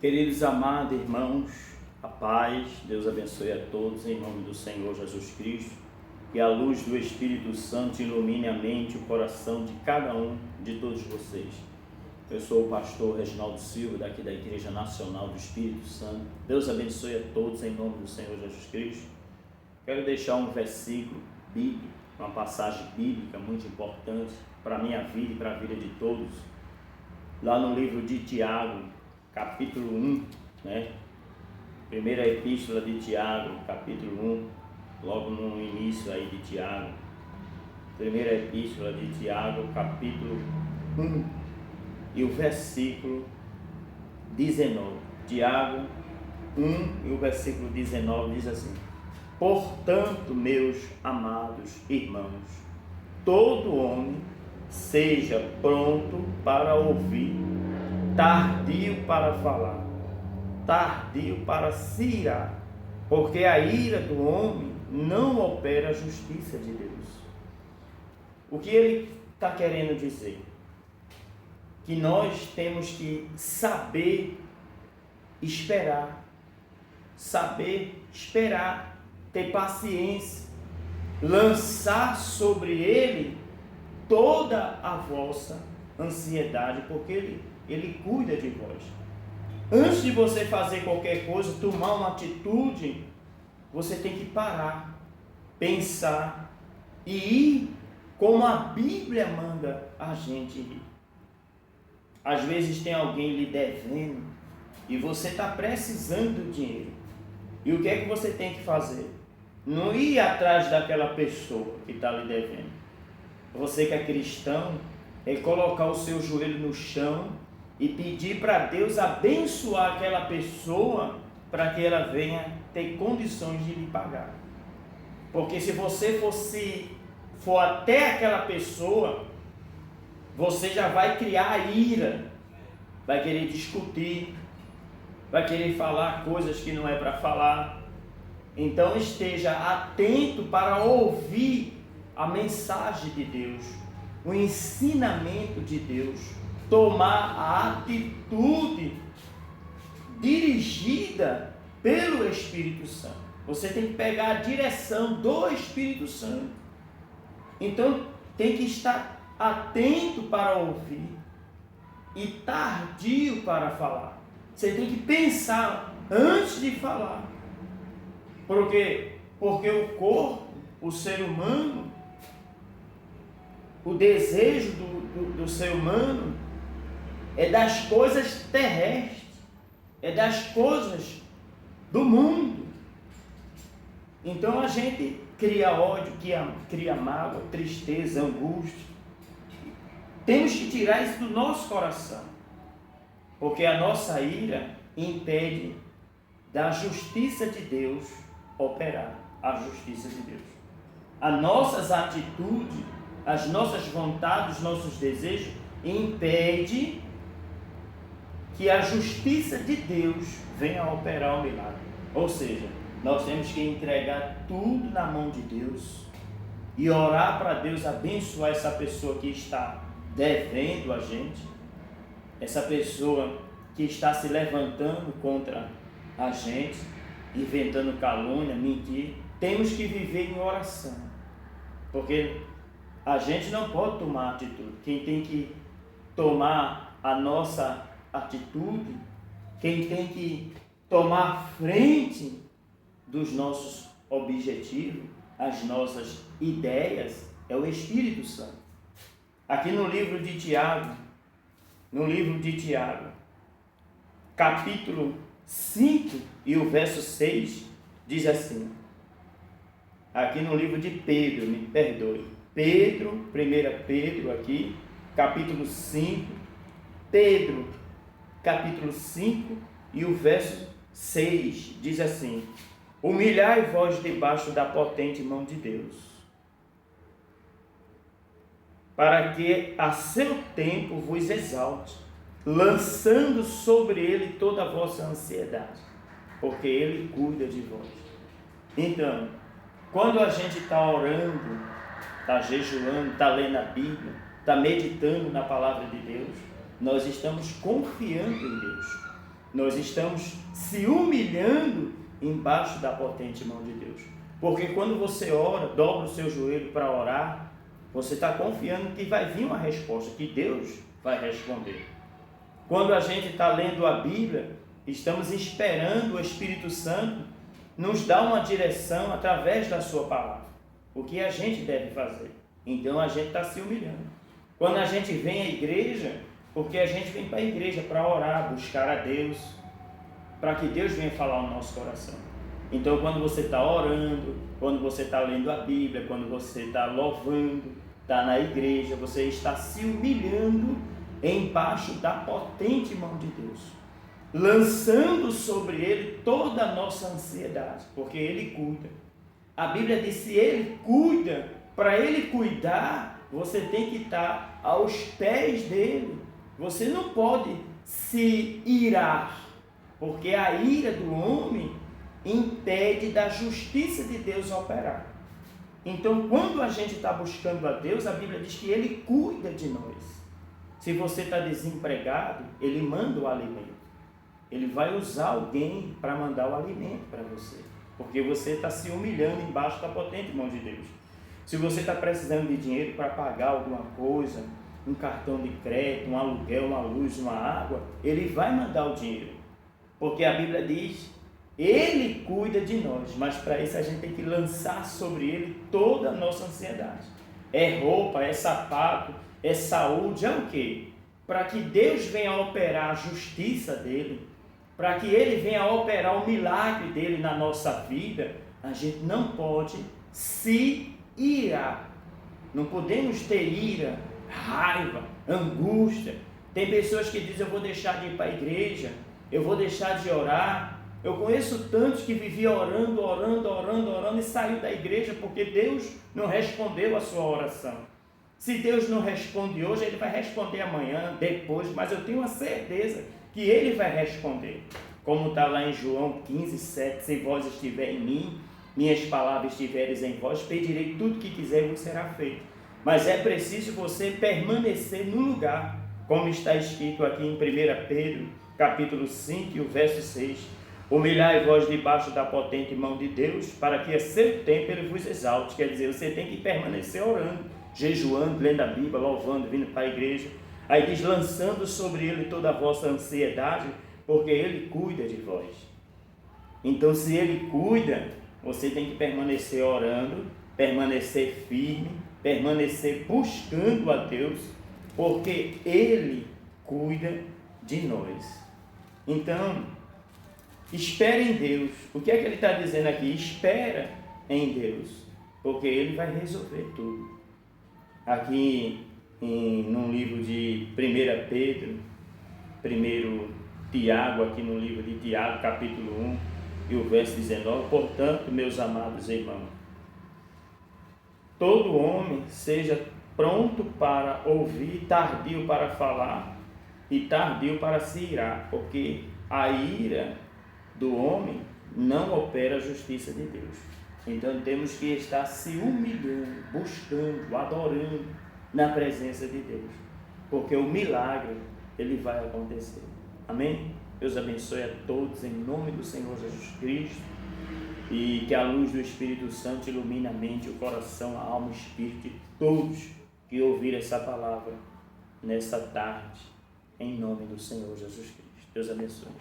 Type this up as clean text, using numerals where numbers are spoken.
Queridos amados irmãos, a paz, Deus abençoe a todos em nome do Senhor Jesus Cristo. Que a luz do Espírito Santo ilumine a mente e o coração de cada um de todos vocês. Eu sou o pastor Reginaldo Silva, daqui da Igreja Nacional do Espírito Santo. Deus abençoe a todos em nome do Senhor Jesus Cristo. Quero deixar um versículo bíblico, uma passagem bíblica muito importante para a minha vida e para a vida de todos. Lá no livro de Tiago, capítulo 1, Primeira epístola de Tiago, capítulo 1, logo no início aí de Tiago. Primeira epístola de Tiago, capítulo 1, e o versículo 19. Tiago 1 e o versículo 19 diz assim: Portanto, meus amados irmãos, todo homem seja pronto para ouvir, tardio para falar, tardio para se irar, porque a ira do homem não opera a justiça de Deus. O que ele está querendo dizer? Que nós temos que saber esperar, ter paciência, lançar sobre ele toda a vossa ansiedade, porque ele cuida de vós. Antes de você fazer qualquer coisa, tomar uma atitude, você tem que parar, pensar e ir como a Bíblia manda a gente ir. Às vezes tem alguém lhe devendo e você está precisando do dinheiro. E o que é que você tem que fazer? Não ir atrás daquela pessoa que está lhe devendo. Você que é cristão, é colocar o seu joelho no chão e pedir para Deus abençoar aquela pessoa para que ela venha ter condições de lhe pagar. Porque se você for até aquela pessoa, você já vai criar ira, vai querer discutir, vai querer falar coisas que não é para falar. Então esteja atento para ouvir a mensagem de Deus, o ensinamento de Deus, tomar a atitude dirigida pelo Espírito Santo. Você tem que pegar a direção do Espírito Santo. Então tem que estar atento para ouvir e tardio para falar. Você tem que pensar antes de falar. Porque o corpo, o ser humano, o desejo do ser humano é das coisas terrestres, é das coisas do mundo. Então a gente cria ódio, cria mágoa, tristeza, angústia. Temos que tirar isso do nosso coração, porque a nossa ira impede da justiça de Deus operar, a justiça de Deus. As nossas atitudes, as nossas vontades, os nossos desejos impedem que a justiça de Deus venha a operar o milagre. Ou seja, nós temos que entregar tudo na mão de Deus e orar para Deus abençoar essa pessoa que está devendo a gente, essa pessoa que está se levantando contra a gente, inventando calúnia, mentir. Temos que viver em oração, porque a gente não pode tomar atitude. Quem tem que tomar a nossa atitude, quem tem que tomar frente dos nossos objetivos, as nossas ideias, é o Espírito Santo. Aqui no livro de Tiago, capítulo 5 e o verso 6, diz assim, aqui no livro de Pedro, me perdoe, 1 Pedro aqui, capítulo 5, Pedro, capítulo 5 e o verso 6, diz assim: Humilhai-vos debaixo da potente mão de Deus, para que a seu tempo vos exalte, lançando sobre ele toda a vossa ansiedade, porque ele cuida de vós. Então, quando a gente está orando, está jejuando, está lendo a Bíblia, está meditando na palavra de Deus, nós estamos confiando em Deus. Nós estamos se humilhando embaixo da potente mão de Deus. Porque quando você ora, dobra o seu joelho para orar, você está confiando que vai vir uma resposta, que Deus vai responder. Quando a gente está lendo a Bíblia, estamos esperando o Espírito Santo nos dar uma direção através da sua palavra. O que a gente deve fazer. Então a gente está se humilhando. Quando a gente vem à igreja, porque a gente vem para a igreja para orar, buscar a Deus, para que Deus venha falar no nosso coração. Então quando você está orando, quando você está lendo a Bíblia, quando você está louvando, está na igreja, você está se humilhando embaixo da potente mão de Deus, lançando sobre Ele toda a nossa ansiedade, porque Ele cuida. A Bíblia diz, se Ele cuida, para Ele cuidar, você tem que estar aos pés dEle. Você não pode se irar, porque a ira do homem impede da justiça de Deus operar. Então, quando a gente está buscando a Deus, a Bíblia diz que Ele cuida de nós. Se você está desempregado, Ele manda o alimento. Ele vai usar alguém para mandar o alimento para você, porque você está se humilhando embaixo da potente mão de Deus. Se você está precisando de dinheiro para pagar alguma coisa, um cartão de crédito, um aluguel, uma luz, uma água, Ele vai mandar o dinheiro, porque a Bíblia diz, Ele cuida de nós, mas para isso a gente tem que lançar sobre Ele toda a nossa ansiedade. É roupa, é sapato, é saúde, é o quê? Para que Deus venha operar a justiça dEle, para que Ele venha operar o milagre dEle na nossa vida, a gente não pode se irar. Não podemos ter ira, raiva, angústia. Tem pessoas que dizem, eu vou deixar de ir para a igreja, eu vou deixar de orar. Eu conheço tantos que viviam orando e saiu da igreja porque Deus não respondeu a sua oração. Se Deus não responde hoje, Ele vai responder amanhã, depois, mas eu tenho a certeza que Ele vai responder. Como está lá em João 15, 7, se vós estiver em mim, minhas palavras estiveres em vós, pedirei tudo que quiser e vos será feito. Mas é preciso você permanecer no lugar, como está escrito aqui em 1 Pedro, capítulo 5, e o verso 6. Humilhai-vos debaixo da potente mão de Deus, para que a seu tempo Ele vos exalte. Quer dizer, você tem que permanecer orando, jejuando, lendo a Bíblia, louvando, vindo para a igreja. Aí diz, lançando sobre Ele toda a vossa ansiedade, porque Ele cuida de vós. Então, se Ele cuida, você tem que permanecer orando, permanecer firme, permanecer buscando a Deus, porque Ele cuida de nós. Então, espere em Deus. O que é que Ele está dizendo aqui? Espera em Deus, porque Ele vai resolver tudo. Aqui, num livro de 1 Pedro, 1 Tiago, aqui no livro de Tiago, capítulo 1, e o verso 19, portanto, meus amados irmãos, todo homem seja pronto para ouvir, tardio para falar e tardio para se irar, porque a ira do homem não opera a justiça de Deus. Então temos que estar se humilhando, buscando, adorando na presença de Deus, porque o milagre Ele vai acontecer. Amém? Deus abençoe a todos em nome do Senhor Jesus Cristo, e que a luz do Espírito Santo ilumine a mente, o coração, a alma, o espírito de todos que ouviram essa palavra nessa tarde, em nome do Senhor Jesus Cristo. Deus abençoe.